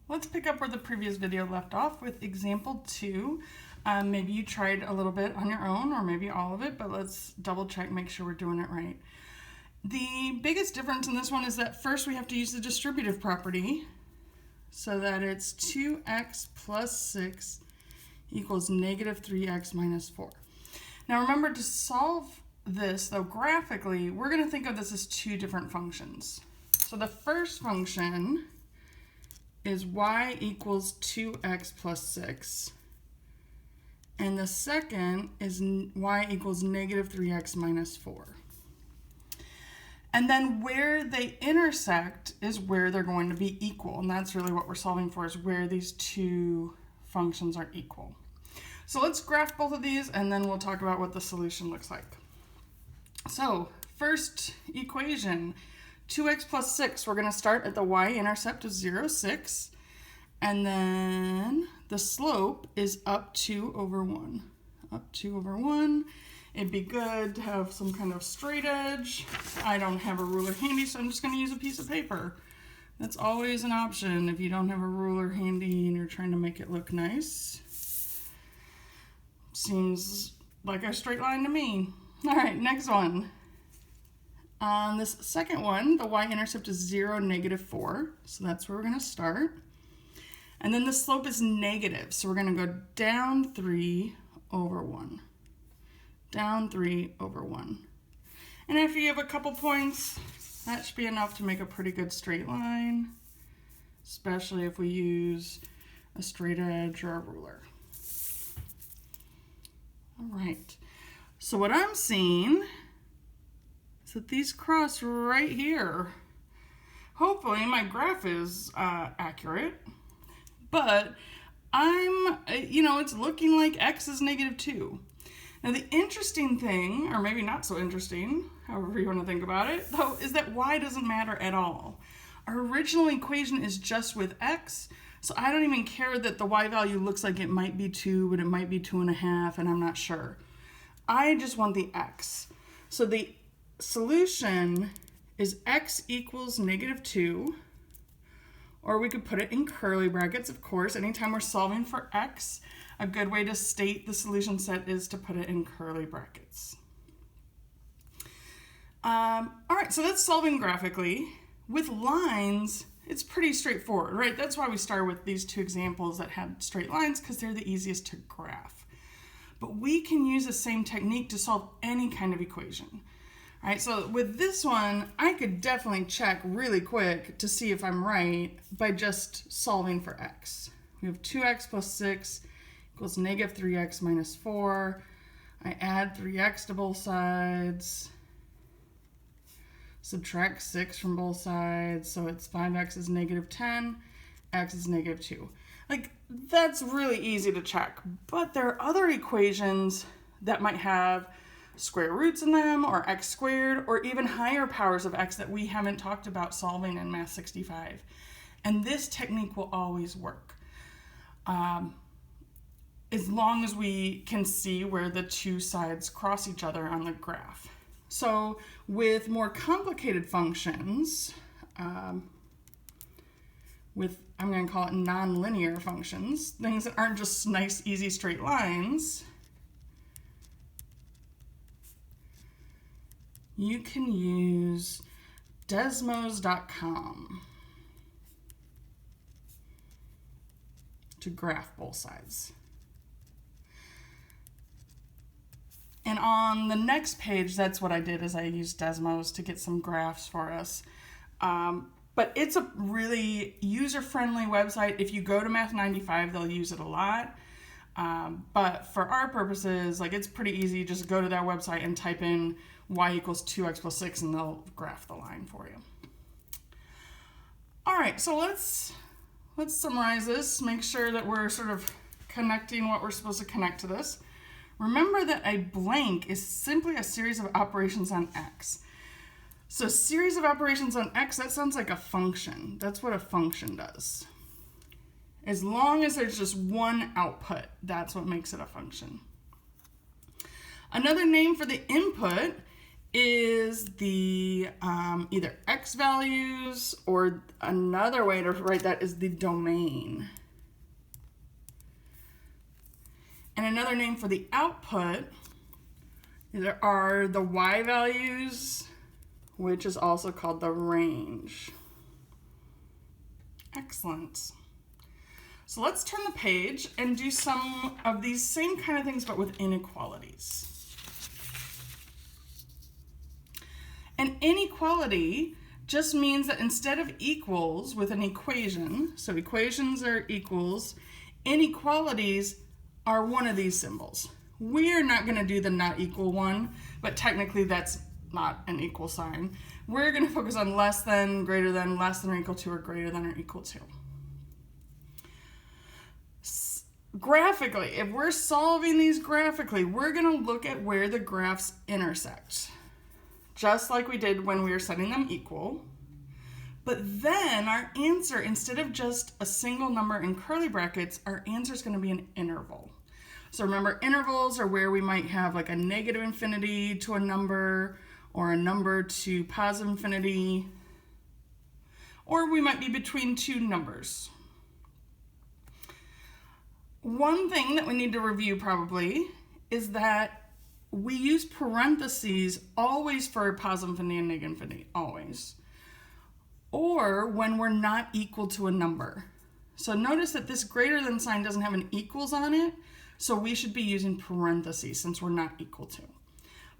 Let's pick up where the previous video left off with example 2. Maybe you tried a little bit on your own or maybe all of it, but let's double check, make sure we're doing it right. The biggest difference in this one is that first we have to use the distributive property so that it's 2x plus 6 equals negative 3x minus 4. Now remember, to solve this, though, graphically, we're going to think of this as two different functions. So the first function is y equals 2x plus 6. And the second is y equals negative 3x minus 4. And then where they intersect is where they're going to be equal. And that's really what we're solving for, is where these two functions are equal. So let's graph both of these and then we'll talk about what the solution looks like. So first equation, 2x plus 6, we're going to start at the y-intercept of 0, 6. And then the slope is up 2 over 1. Up 2 over 1. It'd be good to have some kind of straight edge. I don't have a ruler handy, so I'm just going to use a piece of paper. That's always an option if you don't have a ruler handy and you're trying to make it look nice. Seems like a straight line to me. All right, next one. On this second one, the y-intercept is 0, negative 4. So that's where we're going to start. And then the slope is negative. So we're going to go down 3 over 1. Down 3 over 1. And after you have a couple points, that should be enough to make a pretty good straight line, especially if we use a straight edge or a ruler. All right. So what I'm seeing is that these cross right here. Hopefully my graph is accurate, but it's looking like x is negative 2. Now the interesting thing, or maybe not so interesting, however you want to think about it, though, is that y doesn't matter at all. Our original equation is just with x, so I don't even care that the y value looks like it might be 2, but it might be 2.5, and I'm not sure. I just want the x. So the solution is x equals negative 2, or we could put it in curly brackets, of course. Anytime we're solving for x, a good way to state the solution set is to put it in curly brackets. All right, so that's solving graphically. With lines, it's pretty straightforward, right? That's why we start with these two examples that had straight lines, because they're the easiest to graph. But we can use the same technique to solve any kind of equation. All right, so with this one, I could definitely check really quick to see if I'm right by just solving for x. We have 2x plus 6 equals negative 3x minus 4. I add 3x to both sides. Subtract 6 from both sides, so it's 5x is negative 10, x is negative 2. Like, that's really easy to check, but there are other equations that might have square roots in them, or x squared, or even higher powers of x that we haven't talked about solving in Math 65. And this technique will always work, as long as we can see where the two sides cross each other on the graph. So with more complicated functions, I'm going to call it nonlinear functions, things that aren't just nice, easy straight lines, you can use Desmos.com to graph both sides. And on the next page, that's what I did, is I used Desmos to get some graphs for us. But it's a really user-friendly website. If you go to Math 95, they'll use it a lot. But for our purposes, like, it's pretty easy. Just go to that website and type in y equals 2x plus 6, and they'll graph the line for you. All right, so let's summarize this, make sure that we're sort of connecting what we're supposed to connect to this. Remember that a blank is simply a series of operations on x. So a series of operations on x, that sounds like a function. That's what a function does. As long as there's just one output, that's what makes it a function. Another name for the input is the either x values, or another way to write that is the domain. And another name for the output are the y values, which is also called the range. Excellent. So let's turn the page and do some of these same kind of things, but with inequalities. An inequality just means that instead of equals with an equation, so equations are equals, inequalities are one of these symbols. We're not going to do the not equal one, but technically that's not an equal sign. We're going to focus on less than, greater than, less than or equal to, or greater than or equal to. Graphically, if we're solving these graphically, we're going to look at where the graphs intersect, just like we did when we were setting them equal. But then our answer, instead of just a single number in curly brackets, our answer is going to be an interval. So remember, intervals are where we might have like a negative infinity to a number, or a number to positive infinity, or we might be between two numbers. One thing that we need to review probably is that we use parentheses always for positive infinity and negative infinity, always. Or when we're not equal to a number. So notice that this greater than sign doesn't have an equals on it, so we should be using parentheses since we're not equal to.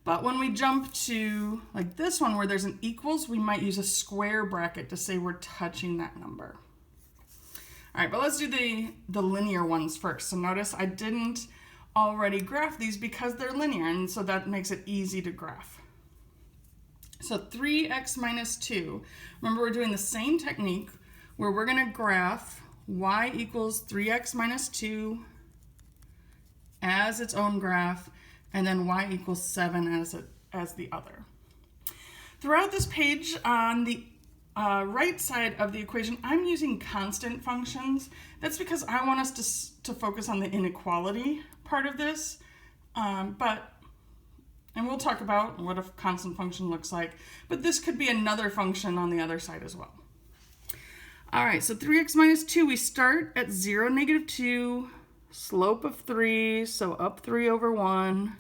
But when we jump to like this one where there's an equals, we might use a square bracket to say we're touching that number. All right, but let's do the linear ones first. So notice I didn't already graph these because they're linear, and so that makes it easy to graph. So 3x minus 2. Remember, we're doing the same technique where we're going to graph y equals 3x minus 2 as its own graph, and then y equals 7 as the other. Throughout this page, on the right side of the equation, I'm using constant functions. That's because I want us to focus on the inequality part of this, and we'll talk about what a constant function looks like, but this could be another function on the other side as well. All right, so 3x minus 2, we start at 0, negative 2, slope of 3, so up 3 over 1,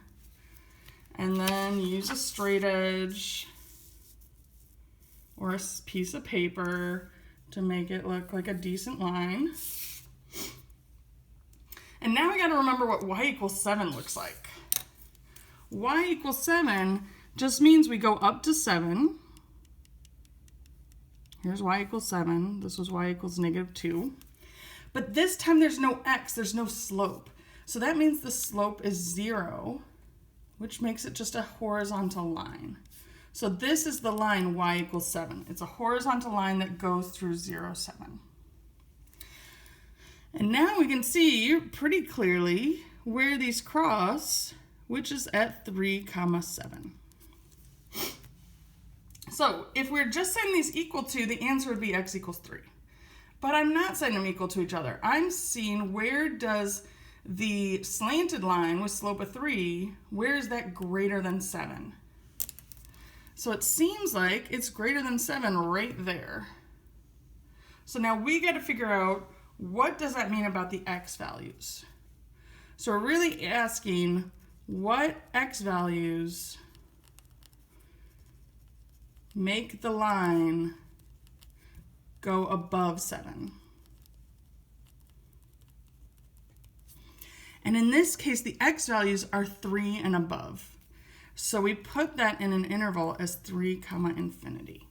and then use a straight edge or a piece of paper to make it look like a decent line. And now we got to remember what y equals 7 looks like. Y equals 7 just means we go up to 7. Here's y equals 7. This was y equals negative 2. But this time there's no x, there's no slope. So that means the slope is 0, which makes it just a horizontal line. So this is the line y equals 7. It's a horizontal line that goes through 0, 7. And now we can see pretty clearly where these cross, which is at 3, 7. So if we're just setting these equal to, the answer would be x equals 3. But I'm not setting them equal to each other. I'm seeing where does the slanted line with slope of 3, where is that greater than 7? So it seems like it's greater than 7 right there. So now we got to figure out, what does that mean about the x values? So we're really asking what x values make the line go above 7. And in this case, the x values are 3 and above. So we put that in an interval as 3, infinity.